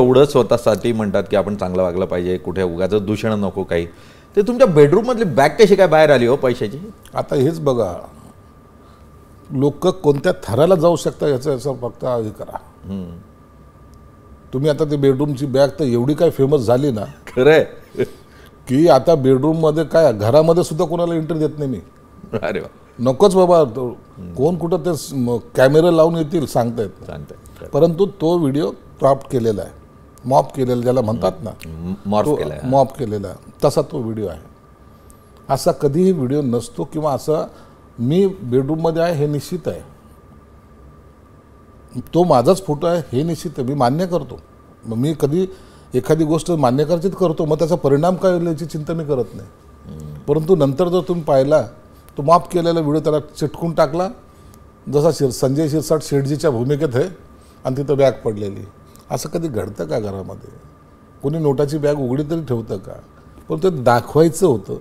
एवढं स्वतःसाठी म्हणतात की आपण चांगलं वागलं पाहिजे, कुठे उगाच दूषण नको काही, ते तुमच्या बेडरूम मधली बॅग कशी काय बाहेर आली हो पैशाची? आता हेच बघा, लोक कोणत्या थराला जाऊ शकता याचा फक्त हे करा. तुम्ही आता ते बेडरूमची बॅग तर एवढी काय फेमस झाली ना, खरंय की आता बेडरूम मध्ये काय घरामध्ये सुद्धा कोणाला एंट्री देत नाही मी. अरे वा, नकोच बाबा, कोण कुठं ते कॅमेरा लावून येतील सांगता येत नाही. सांगताय. परंतु तो व्हिडिओ क्रॉप केलेला आहे, मॉप केलेला ज्याला म्हणतात ना, मॉर्फ केलाय. मॉप केलेला तसा तो व्हिडिओ आहे. असा कधीही व्हिडिओ नसतो किंवा असा मी बेडरूममध्ये आहे हे निश्चित आहे, तो माझाच फोटो आहे हे निश्चित आहे, मी मान्य करतो. मग मी कधी एखादी गोष्ट मान्य करायची करतो, मग त्याचा परिणाम काय होईल याची चिंता मी करत नाही. परंतु नंतर जर तुम्ही पाहिला तो माफ केलेला व्हिडिओ त्याला चिटकून टाकला, जसा संजय शिरसाट शेठजीच्या भूमिकेत आहे आणि तिथं बॅग पडलेली. असं कधी घडतं का घरामध्ये? कोणी नोटाची बॅग उघडी तरी ठेवतं का? पण ते दाखवायचं होतं.